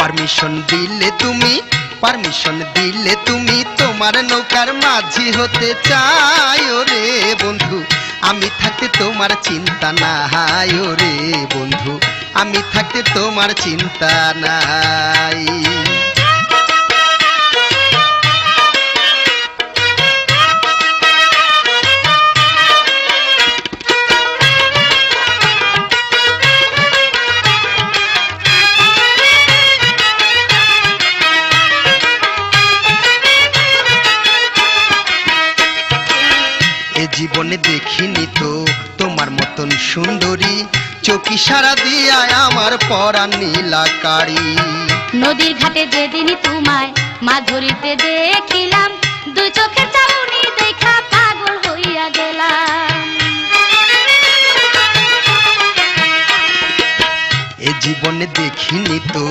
Permission দিলে তুমি তোমার নৌকার মাঝি হতে চাই রে বন্ধু। আমি থাকতে তোমার চিন্তা নাই রে বন্ধু, আমি থাকতে তোমার চিন্তা নাই। জীবনে দেখিনি তো তোমার মতন সুন্দরী, চোখি সারা দিয়া আমার পরাণ নীলাকারী। নদীর ঘাটে যেদিন তোমায় মাছ ধরিতে দেখিলাম, দুই চোখে চাউনি দেখা পাগল হইয়া গেলাম। এ জীবনে দেখিনি তো